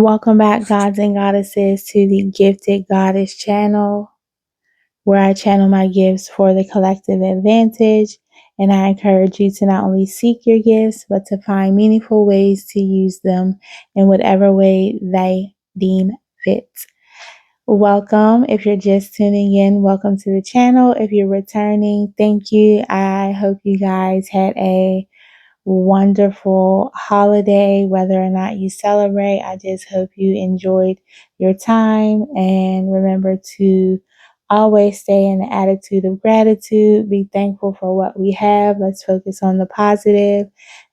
Welcome back, gods and goddesses, to the Gifted Goddess channel, where I channel my gifts for the collective advantage. And I encourage you to not only seek your gifts, but to find meaningful ways to use them in whatever way they deem fit. Welcome. If you're just tuning in, welcome to the channel. If you're returning, thank you. I hope you guys had a wonderful holiday, whether or not you celebrate. I just hope you enjoyed your time, and remember to always stay in the attitude of gratitude. Be thankful for what we have. Let's focus on the positive,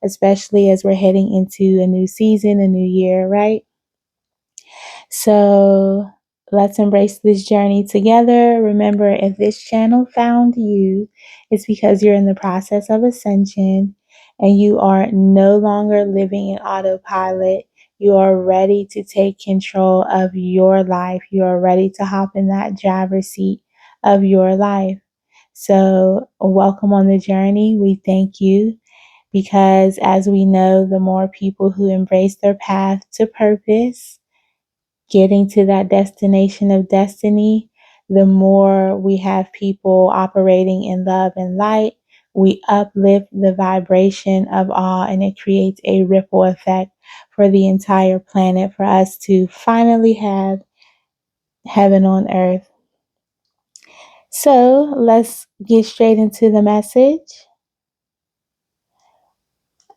especially as we're heading into a new season, a new year, right? So let's embrace this journey together. Remember, if this channel found you, it's because you're in the process of ascension and you are no longer living in autopilot. You are ready to take control of your life. You are ready to hop in that driver's seat of your life. So, welcome on the journey. We thank you because, as we know, the more people who embrace their path to purpose, getting to that destination of destiny, the more we have people operating in love and light, we uplift the vibration of awe, and it creates a ripple effect for the entire planet for us to finally have heaven on earth. So let's get straight into the message.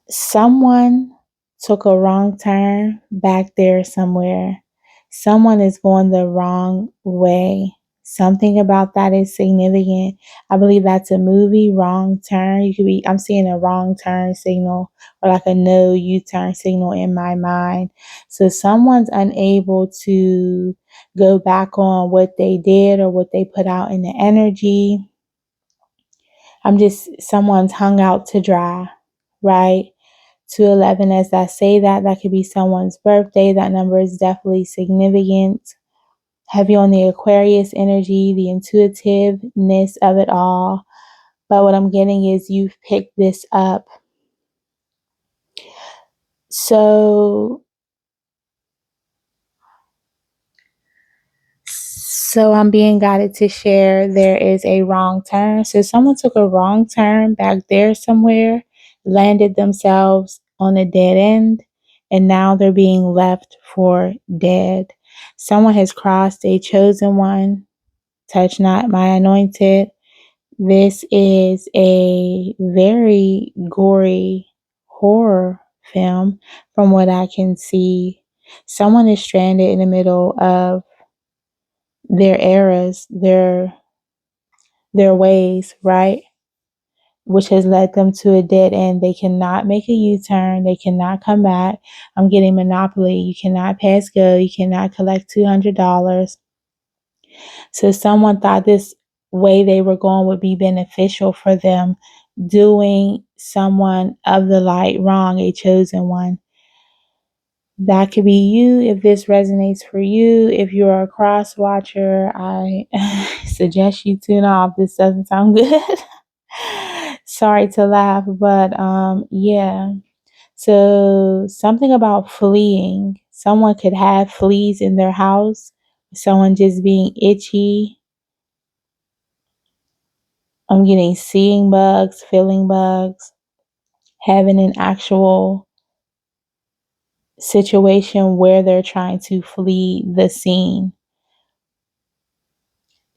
Someone took a wrong turn back there somewhere. Someone is going the wrong way. Something about that is significant. I believe that's a movie, Wrong Turn. I'm seeing a wrong turn signal or like a no U-turn signal in my mind. So someone's unable to go back on what they did or what they put out in the energy. Someone's hung out to dry, right? 211, as I say that could be someone's birthday. That number is definitely significant. Heavy on the Aquarius energy, the intuitiveness of it all. But what I'm getting is you've picked this up. So I'm being guided to share there is a wrong turn. So someone took a wrong turn back there somewhere, landed themselves on a dead end, and now they're being left for dead. Someone has crossed a chosen one. Touch not my anointed. This is a very gory horror film from what I can see. Someone is stranded in the middle of their eras, their ways, right? Which has led them to a dead end. They cannot make a U-turn. They cannot come back. I'm getting Monopoly. You cannot pass go. You cannot collect $200. So someone thought this way they were going would be beneficial for them, doing someone of the light wrong, a chosen one. That could be you if this resonates for you. If you're a cross watcher, I suggest you tune off. This doesn't sound good. Sorry to laugh, but yeah. So something about fleeing. Someone could have fleas in their house. Someone just being itchy. I'm getting seeing bugs, feeling bugs, having an actual situation where they're trying to flee the scene.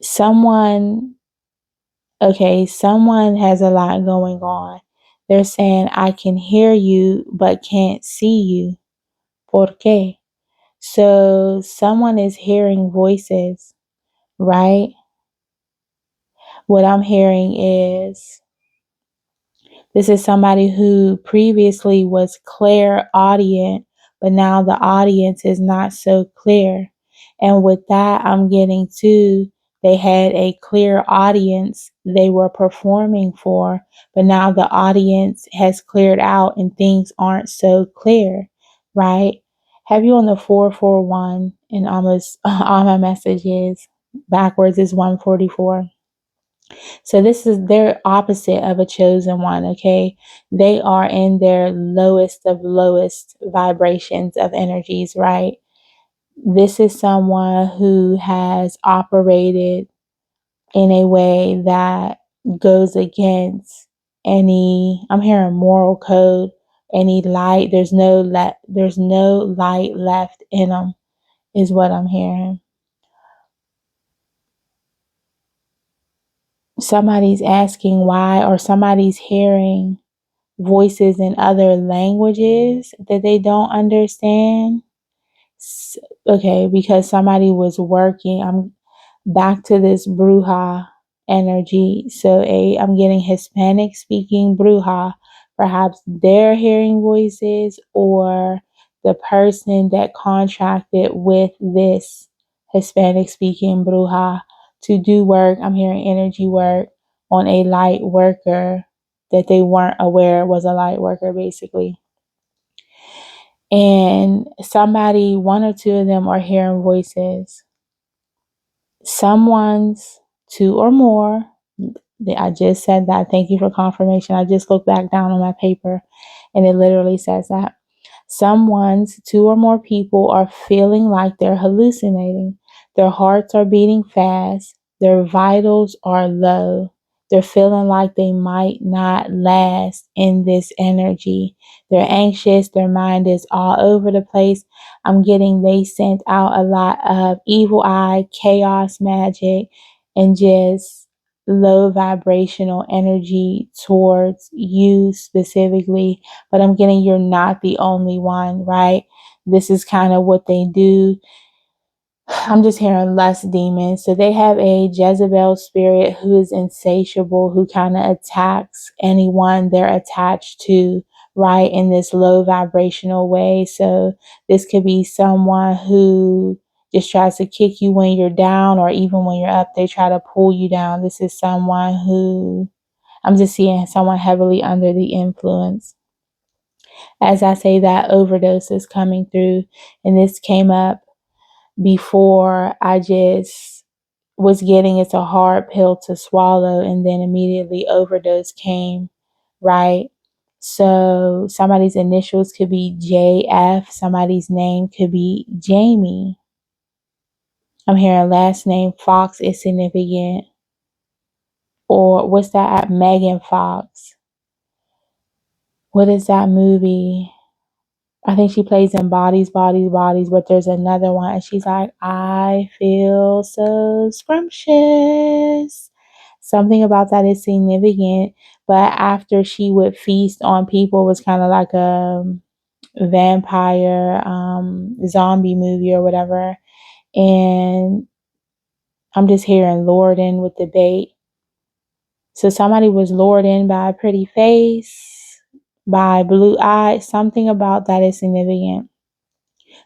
Someone has a lot going on. They're saying, I can hear you, but can't see you. ¿Por qué? So someone is hearing voices, right? What I'm hearing is this is somebody who previously was clairaudient, but now the audience is not so clear. And with that, I'm getting to they had a clear audience they were performing for, but now the audience has cleared out and things aren't so clear, right? Have you on the 441 and almost all my messages backwards is 144. So this is their opposite of a chosen one, okay? They are in their lowest of lowest vibrations of energies, right? This is someone who has operated in a way that goes against any, I'm hearing moral code, any light. There's no light left in them is what I'm hearing. Somebody's asking why, or somebody's hearing voices in other languages that they don't understand. Okay, because somebody was working. I'm back to this bruja energy. So I'm getting Hispanic speaking bruja. Perhaps they're hearing voices, or the person that contracted with this Hispanic speaking bruja to do work. I'm hearing energy work on a light worker that they weren't aware was a light worker, basically. And somebody, one or two of them, are hearing voices. Someone's two or more. I just said that. Thank you for confirmation. I just looked back down on my paper and it literally says that. Someone's two or more people are feeling like they're hallucinating. Their hearts are beating fast. Their vitals are low. They're feeling like they might not last in this energy. They're anxious. Their mind is all over the place. I'm getting they sent out a lot of evil eye, chaos magic, and just low vibrational energy towards you specifically. But I'm getting you're not the only one, right? This is kind of what they do. I'm just hearing lust demons. So they have a Jezebel spirit who is insatiable, who kind of attacks anyone they're attached to, right, in this low vibrational way. So this could be someone who just tries to kick you when you're down, or even when you're up, they try to pull you down. This is someone who, I'm just seeing someone heavily under the influence. As I say that, overdose is coming through, and this came up before I just was getting it's a hard pill to swallow, and then immediately overdose came, right? So somebody's initials could be JF, somebody's name could be Jamie. I'm hearing last name Fox is significant. Or what's that? Megan Fox. What is that movie? I think she plays in Bodies, Bodies, Bodies, but there's another one, and she's like, I feel so scrumptious. Something about that is significant, but after she would feast on people, it was kind of like a vampire zombie movie or whatever. And I'm just hearing lured in with the bait. So somebody was lured in by a pretty face, by blue eyes. Something about that is significant.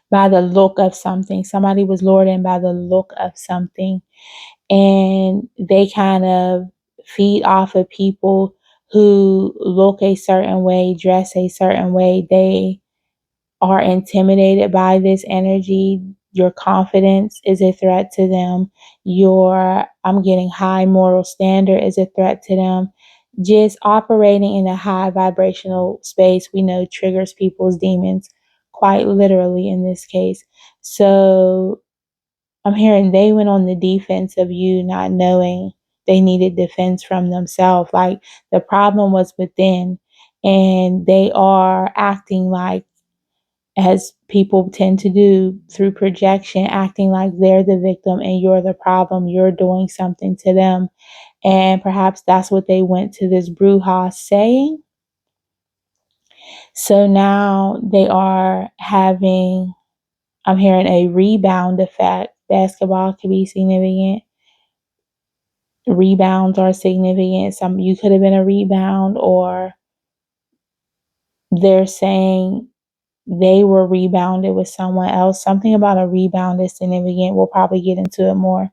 By the look of something. Somebody was lured in by the look of something. And they kind of feed off of people who look a certain way, dress a certain way. They are intimidated by this energy. Your confidence is a threat to them. I'm getting high moral standard is a threat to them. Just operating in a high vibrational space, we know triggers people's demons, quite literally in this case. So I'm hearing they went on the defense of you not knowing they needed defense from themselves. Like the problem was within, and they are acting like, as people tend to do through projection, acting like they're the victim and you're the problem. You're doing something to them. And perhaps that's what they went to this bruja saying. So now they are having, I'm hearing a rebound effect. Basketball could be significant. Rebounds are significant. You could have been a rebound, or they're saying they were rebounded with someone else. Something about a rebound is significant. We'll probably get into it more.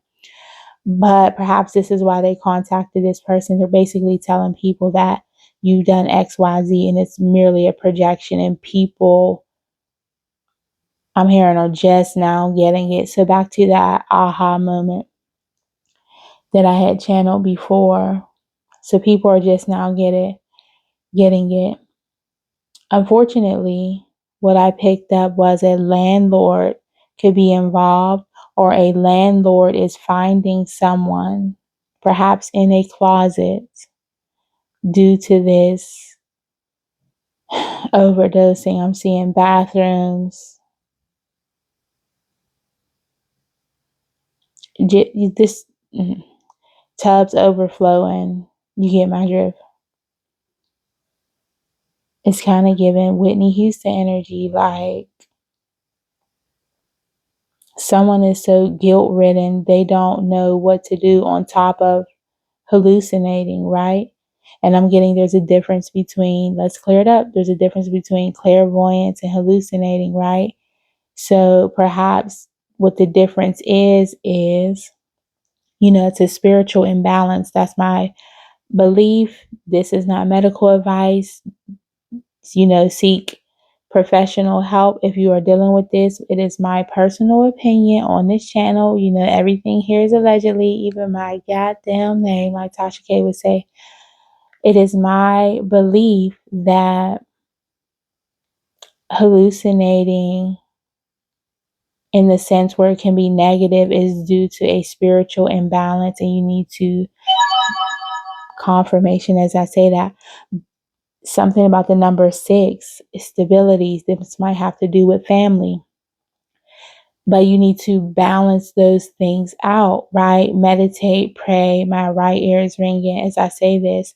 But perhaps this is why they contacted this person. They're basically telling people that you've done XYZ and it's merely a projection, and people, I'm hearing, are just now getting it. So back to that aha moment that I had channeled before. So people are just now getting it. Unfortunately, what I picked up was a landlord could be involved, or a landlord is finding someone, perhaps in a closet, due to this overdosing. I'm seeing bathrooms, this tubs overflowing. You get my drift. It's kind of giving Whitney Houston energy, like someone is so guilt ridden they don't know what to do on top of hallucinating, right? And I'm getting there's a difference between, let's clear it up, there's a difference between clairvoyance and hallucinating, right? So perhaps what the difference is, it's a spiritual imbalance. That's my belief. This is not medical advice. Seek professional help if you are dealing with this. It is my personal opinion on this channel. Everything here is allegedly, even my goddamn name, like Tasha K would say. It is my belief that hallucinating, in the sense where it can be negative, is due to a spiritual imbalance, and you need to confirmation as I say that. Something about the number 6, stability. This might have to do with family. But you need to balance those things out, right? Meditate, pray. My right ear is ringing as I say this,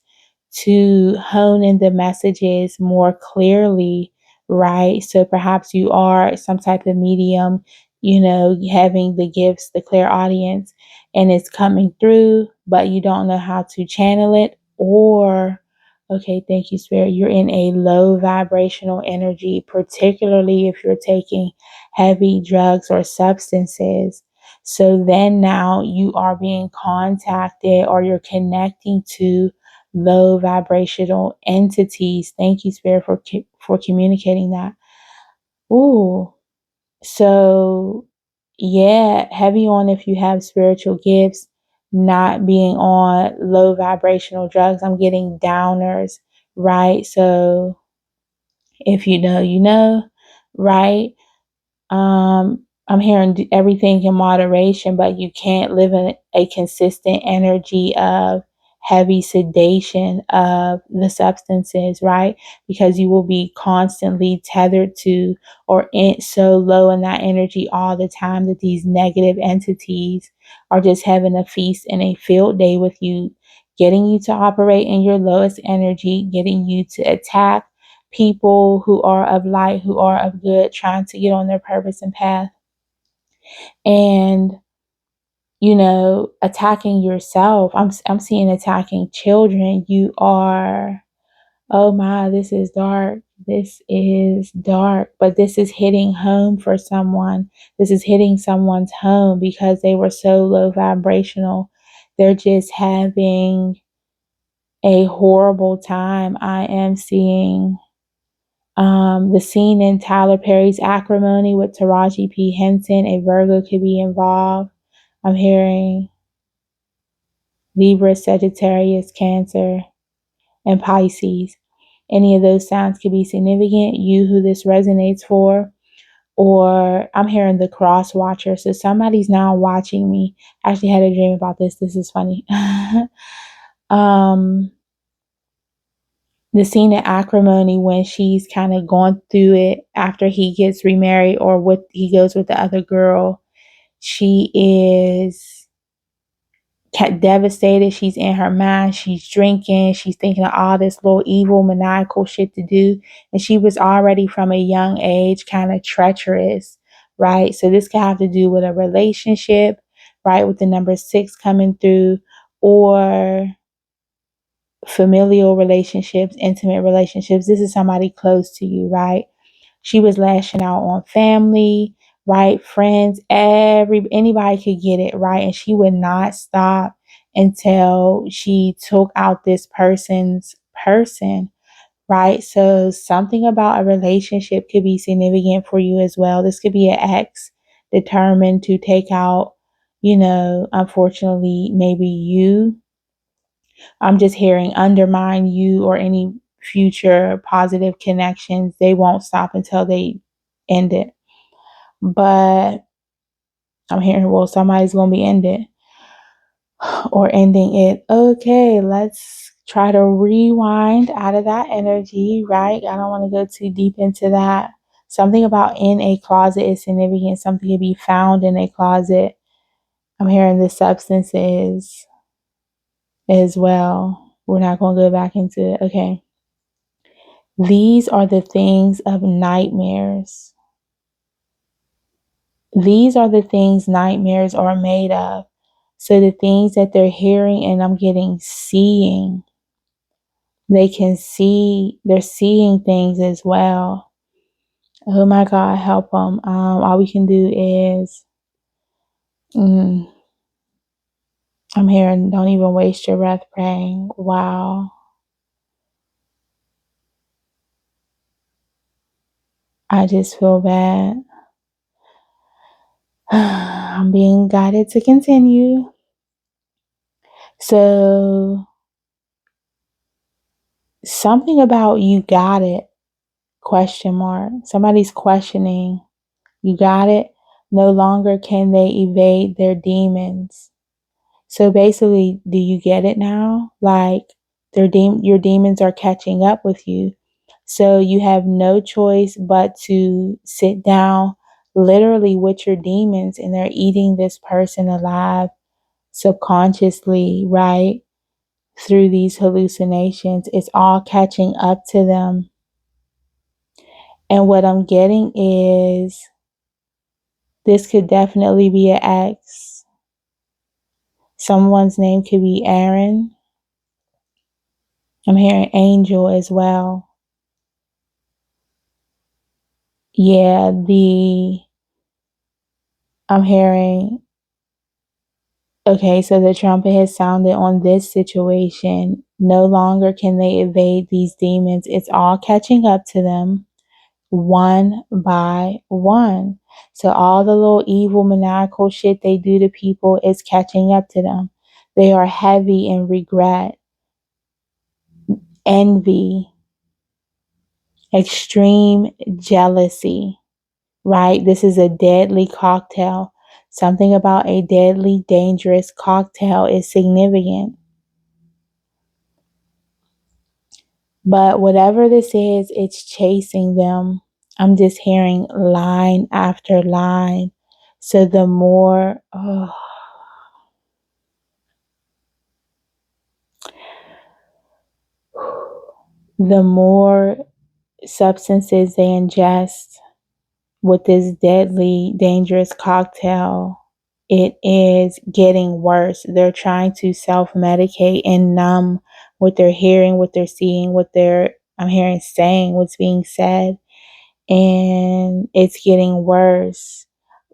to hone in the messages more clearly, right? So perhaps you are some type of medium, having the gifts, the clairaudience, and it's coming through, but you don't know how to channel it. Or, okay, thank you, Spirit, you're in a low vibrational energy, particularly if you're taking heavy drugs or substances. So then now you are being contacted, or you're connecting to low vibrational entities. Thank you, Spirit, for communicating that. Ooh. So yeah, heavy on if you have spiritual gifts, not being on low vibrational drugs. I'm getting downers, right? So if you know, right? I'm hearing everything in moderation, but you can't live in a consistent energy of heavy sedation of the substances, right? Because you will be constantly tethered to, or so low in that energy all the time, that these negative entities are just having a feast and a field day with you, getting you to operate in your lowest energy, getting you to attack people who are of light, who are of good, trying to get on their purpose and path. And attacking yourself. I'm seeing attacking children. You are, oh my, this is dark. This is dark, but this is hitting home for someone. This is hitting someone's home because they were so low vibrational. They're just having a horrible time. I am seeing the scene in Tyler Perry's Acrimony with Taraji P. Henson. A Virgo could be involved. I'm hearing Libra, Sagittarius, Cancer, and Pisces. Any of those signs could be significant. You who this resonates for. Or I'm hearing the cross watcher. So somebody's now watching me. I actually had a dream about this. This is funny. The scene in Acrimony, when she's kind of going through it after he gets remarried, or he goes with the other girl, she is devastated. She's in her mind. She's drinking. She's thinking of all this little evil, maniacal shit to do. And she was already from a young age kind of treacherous, right? So this could have to do with a relationship, right? With the number 6 coming through, or familial relationships, intimate relationships. This is somebody close to you, right? She was lashing out on family, right? Friends, anybody could get it, right? And she would not stop until she took out this person's person, right? So something about a relationship could be significant for you as well. This could be an ex determined to take out, unfortunately, maybe you. I'm just hearing undermine you or any future positive connections. They won't stop until they end it. But I'm hearing, well, somebody's going to be ended or ending it. Okay, let's try to rewind out of that energy, right? I don't want to go too deep into that. Something about in a closet is significant. Something to be found in a closet. I'm hearing the substances as well. We're not going to go back into it. Okay. These are the things of nightmares. These are the things nightmares are made of. So the things that they're hearing and I'm getting seeing, they can see, they're seeing things as well. Oh my God, help them. All we can do is, I'm hearing, don't even waste your breath praying. Wow. I just feel bad. I'm being guided to continue. So, something about you got it, question mark. Somebody's questioning, you got it? No longer can they evade their demons. So basically, do you get it now? Like, your demons are catching up with you. So you have no choice but to sit down literally with your demons, and they're eating this person alive subconsciously, right? Through these hallucinations. It's all catching up to them. And what I'm getting is this could definitely be an ex. Someone's name could be Aaron. I'm hearing Angel as well. Yeah, I'm hearing, okay, so the trumpet has sounded on this situation. No longer can they evade these demons. It's all catching up to them one by one. So all the little evil, maniacal shit they do to people is catching up to them. They are heavy in regret, envy, extreme jealousy, right? This is a deadly cocktail. Something about a deadly, dangerous cocktail is significant. But whatever this is, it's chasing them. I'm just hearing line after line. So the more, the more substances they ingest with this deadly, dangerous cocktail, it is getting worse. They're trying to self-medicate and numb what they're hearing, what they're seeing, I'm hearing saying, what's being said. And it's getting worse.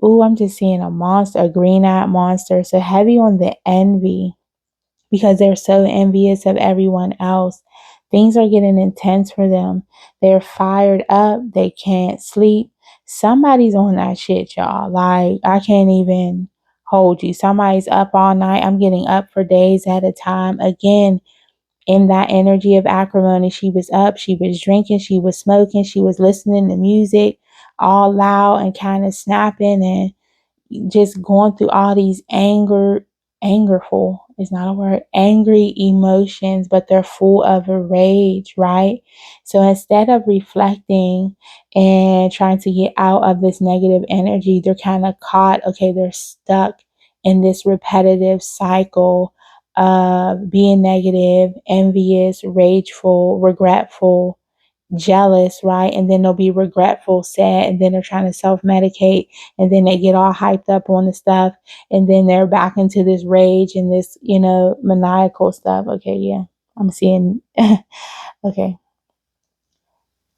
Ooh, I'm just seeing a monster, a green-eyed monster. So heavy on the envy because they're so envious of everyone else. Things are getting intense for them. They're fired up. They can't sleep. Somebody's on that shit, y'all. Like, I can't even hold you. Somebody's up all night. I'm getting up for days at a time. Again, in that energy of acrimony, she was up, she was drinking, she was smoking, she was listening to music all loud and kind of snapping and just going through all these angerful is not a word, angry emotions, but they're full of a rage, right? So instead of reflecting and trying to get out of this negative energy, they're kind of caught, okay, they're stuck in this repetitive cycle of being negative, envious, rageful, regretful, jealous, right? And then they'll be regretful, sad, and then they're trying to self-medicate, and then they get all hyped up on the stuff, and then they're back into this rage and this, maniacal stuff. Okay, yeah. I'm seeing okay.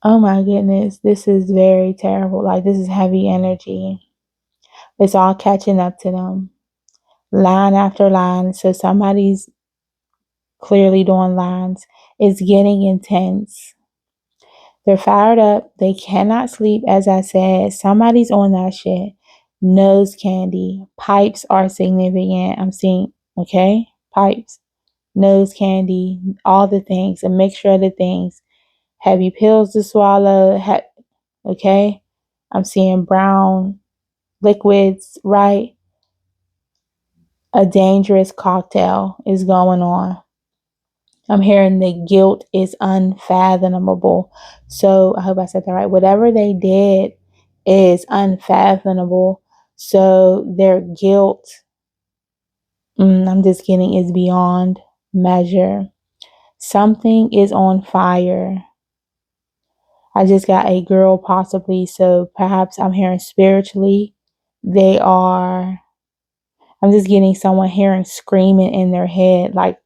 Oh my goodness, this is very terrible. Like, this is heavy energy. It's all catching up to them. Line after line. So somebody's clearly doing lines. It's getting intense. They're fired up. They cannot sleep, as I said. Somebody's on that shit. Nose candy. Pipes are significant. I'm seeing, okay? Pipes, nose candy, all the things, a mixture of the things. Heavy pills to swallow. Okay? I'm seeing brown liquids, right? A dangerous cocktail is going on. I'm hearing the guilt is unfathomable. So I hope I said that right. Whatever they did is unfathomable. So their guilt, I'm just getting, is beyond measure. Something is on fire. I just got a girl possibly. So perhaps I'm hearing spiritually. They are, I'm just getting someone hearing screaming in their head, like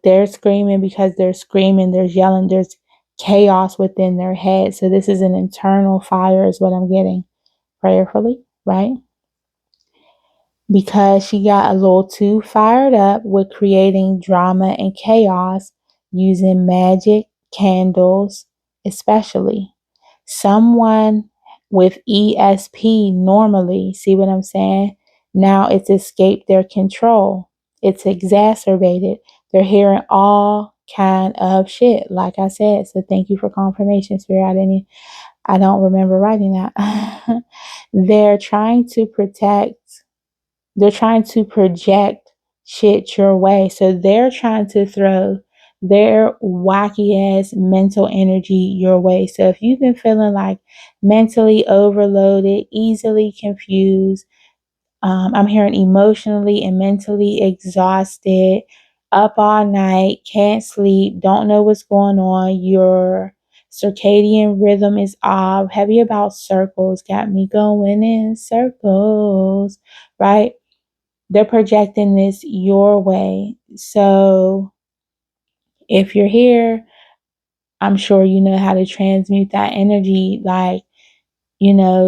they're screaming because they're screaming, there's yelling, there's chaos within their head. So this is an internal fire is what I'm getting prayerfully, right? Because she got a little too fired up with creating drama and chaos using magic, candles, especially. Someone with ESP normally, see what I'm saying? Now it's escaped their control. It's exacerbated. They're hearing all kind of shit, like I said. So thank you for confirmation, Spirit. I don't remember writing that. They're trying to protect, they're trying to project shit your way. So they're trying to throw their wacky ass mental energy your way. So if you've been feeling like mentally overloaded, easily confused, I'm hearing emotionally and mentally exhausted, up all night, can't sleep, don't know what's going on, your circadian rhythm is off, heavy about circles, got me going in circles, right? They're projecting this your way. So if you're here, I'm sure you know how to transmute that energy. Like,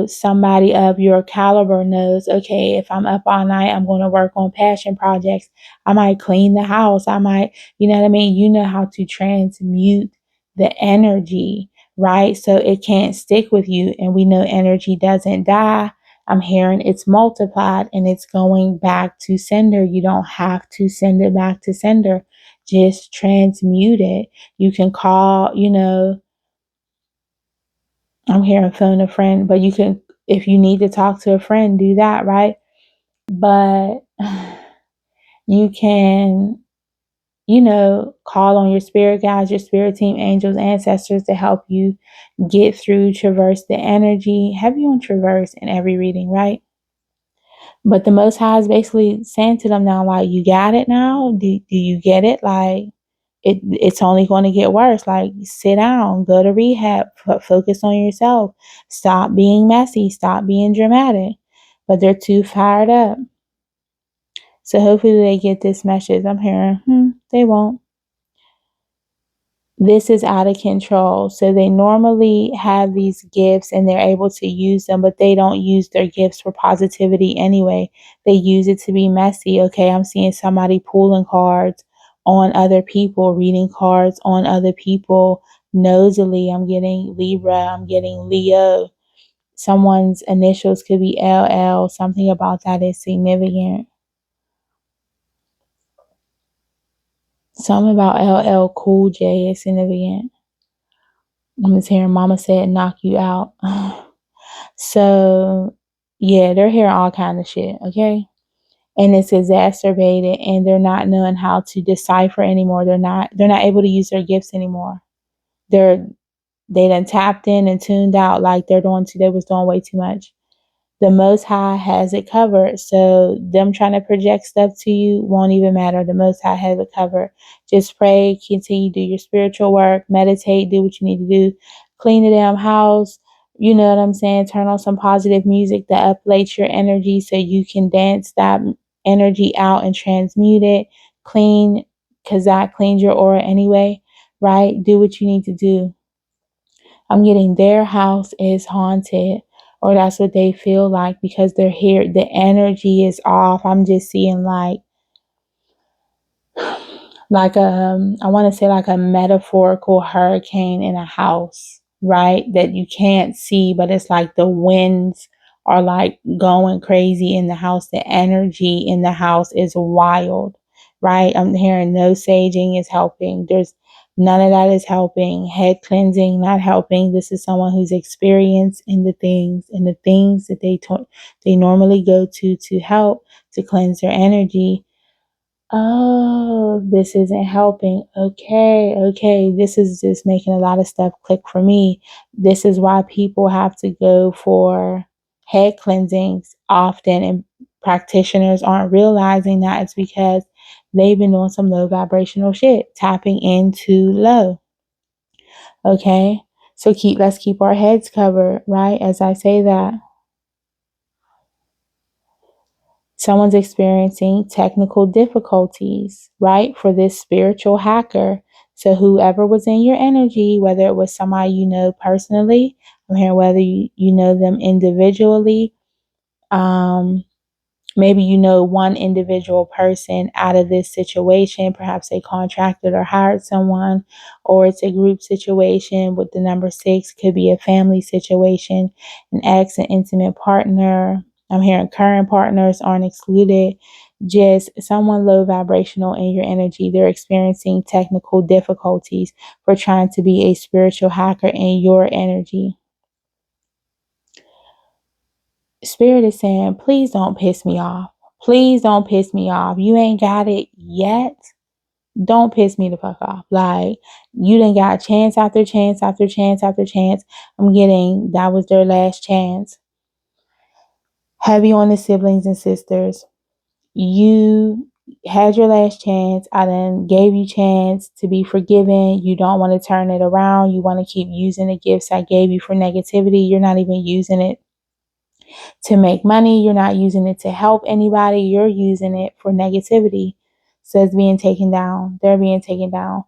somebody of your caliber knows, okay, if I'm up all night, I'm going to work on passion projects. I might clean the house. I might, you know what I mean? You know how to transmute the energy, right? So it can't stick with you. And we know energy doesn't die. I'm hearing it's multiplied and it's going back to sender. You don't have to send it back to sender. Just transmute it. You can call, I'm hearing phone a friend, but you can, if you need to talk to a friend, do that, right? But you can, call on your spirit guides, your spirit team, angels, ancestors to help you get through, traverse the energy. Heavy on traverse in every reading, right? But the Most High is basically saying to them now, like, you got it now? Do you get it? Like, it's only going to get worse. Like, sit down, go to rehab, focus on yourself, stop being messy, stop being dramatic. But they're too fired up. So hopefully they get this message. I'm hearing, they won't. This is out of control. So they normally have these gifts and they're able to use them, but they don't use their gifts for positivity anyway. They use it to be messy. Okay, I'm seeing somebody pulling cards on other people, reading cards on other people nosily. I'm getting Libra, I'm getting Leo. Someone's initials could be LL. Something about that is significant. Something about LL Cool J is significant. I'm just hearing Mama said knock you out. So yeah, they're hearing all kind of shit, okay? And it's exacerbated and they're not knowing how to decipher anymore. They're not able to use their gifts anymore. They done tapped in and tuned out like they was doing way too much. The Most High has it covered. So them trying to project stuff to you won't even matter. The Most High has it covered. Just pray, continue, do your spiritual work, meditate, do what you need to do, clean the damn house. You know what I'm saying? Turn on some positive music that uplifts your energy so you can dance that energy out and transmute it. Clean, because that cleans your aura anyway, right? Do what you need to do. I'm getting their house is haunted, or that's what they feel like because they're here. The energy is off. I'm just seeing I want to say like a metaphorical hurricane in a house, right? That you can't see, but it's like the winds are like going crazy in the house. The energy in the house is wild, right? I'm hearing no saging is helping. There's None of that is helping. Head cleansing, not helping. This is someone who's experienced in the things that they normally go to help to cleanse their energy. Oh, this isn't helping. Okay. This is just making a lot of stuff click for me. This is why people have to go for head cleansings often, and practitioners aren't realizing that it's because they've been doing some low vibrational shit, tapping into low. Okay. So let's keep our heads covered, right? As I say that, someone's experiencing technical difficulties, right? For this spiritual hacker. So whoever was in your energy, whether it was somebody you know personally, I'm hearing whether you know them individually, um, maybe you know one individual person out of this situation. Perhaps they contracted or hired someone, or it's a group situation with the number 6. Could be a family situation, an ex, an intimate partner. I'm hearing current partners aren't excluded. Just someone low vibrational in your energy. They're experiencing technical difficulties for trying to be a spiritual hacker in your energy. Spirit is saying, please don't piss me off. Please don't piss me off. You ain't got it yet. Don't piss me the fuck off. Like, you done got chance after chance after chance after chance. I'm getting that was their last chance. Heavy on the siblings and sisters. You had your last chance. I done gave you chance to be forgiven. You don't want to turn it around. You want to keep using the gifts I gave you for negativity. You're not even using it to make money. You're not using it to help anybody. You're using it for negativity. So it's being taken down. They're being taken down.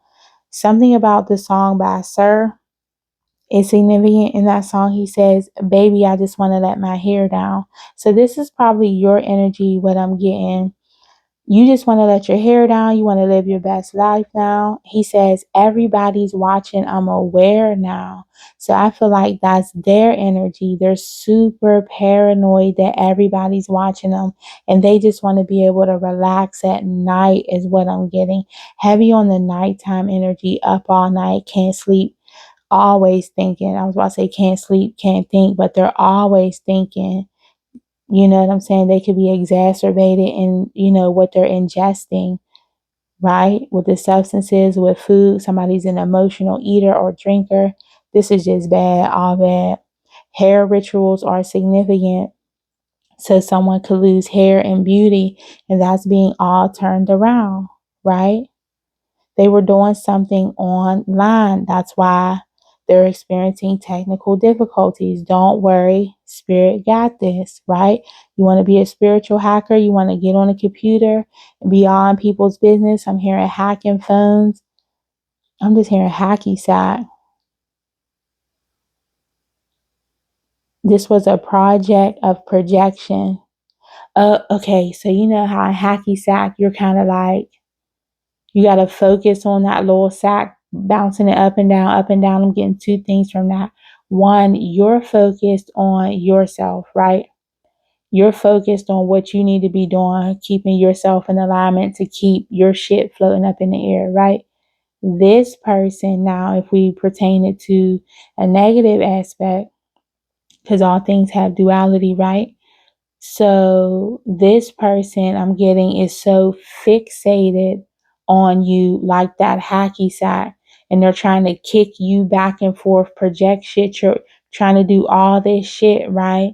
Something about the song by Sir is significant. In that song, he says, baby, I just want to let my hair down. So this is probably your energy, what I'm getting. You just want to let your hair down. You want to live your best life now. He says, everybody's watching. I'm aware now. So I feel like that's their energy. They're super paranoid that everybody's watching them, and they just want to be able to relax at night is what I'm getting. Heavy on the nighttime energy, up all night, can't sleep, always thinking. I was about to say can't sleep, can't think, but they're always thinking. You know what I'm saying? They could be exacerbated in, what they're ingesting, right? With the substances, with food. Somebody's an emotional eater or drinker. This is just bad, all bad. Hair rituals are significant. So someone could lose hair and beauty, and that's being all turned around, right? They were doing something online. That's why they're experiencing technical difficulties. Don't worry. Spirit got this, right? You want to be a spiritual hacker? You want to get on a computer and be all in people's business? I'm hearing hacking phones. I'm just hearing hacky sack. This was a project of projection. Okay, so you know how in hacky sack, you're kind of like, you got to focus on that little sack, bouncing it up and down, up and down. I'm getting two things from that. One, you're focused on yourself, right? You're focused on what you need to be doing, keeping yourself in alignment to keep your shit floating up in the air, right? This person, now, if we pertain it to a negative aspect, because all things have duality, right? So this person I'm getting is so fixated on you like that hacky sack, and they're trying to kick you back and forth, project shit. You're trying to do all this shit, right?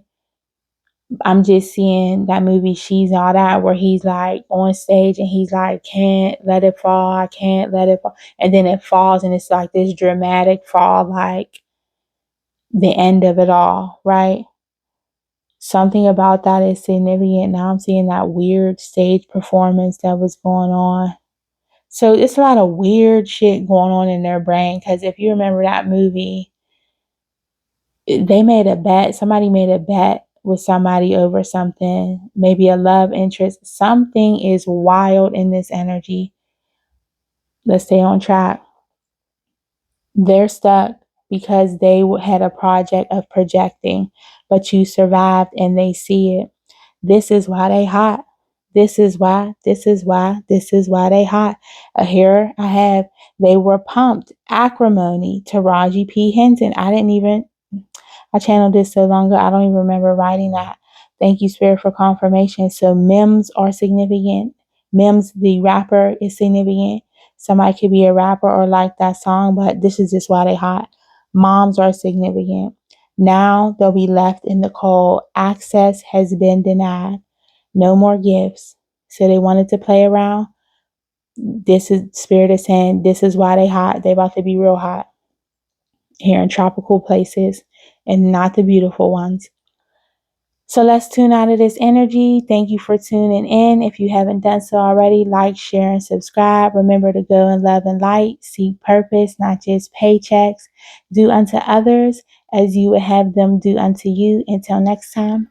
I'm just seeing that movie She's All That, where he's like on stage and he's like, can't let it fall, I can't let it fall. And then it falls, and it's like this dramatic fall, like the end of it all, right? Something about that is significant. Now I'm seeing that weird stage performance that was going on. So it's a lot of weird shit going on in their brain. Because if you remember that movie, they made a bet. Somebody made a bet with somebody over something, maybe a love interest. Something is wild in this energy. Let's stay on track. They're stuck because they had a project of projecting, but you survived and they see it. This is why they hot. This is why they hot. Here I have They were pumped. Acrimony, Taraji P. Henson. I channeled this so long ago, I don't even remember writing that. Thank you, Spirit, for confirmation. So memes are significant. Mims, the rapper, is significant. Somebody could be a rapper or like that song, but this is just why they hot. Moms are significant. Now they'll be left in the cold. Access has been denied. No more gifts. So they wanted to play around. This is Spirit is saying this is why they hot. They about to be real hot here in tropical places and not the beautiful ones. So let's tune out of this energy. Thank you for tuning in. If you haven't done so already, like, share, and subscribe. Remember to go in love and light. Seek purpose, not just paychecks. Do unto others as you would have them do unto you. Until next time.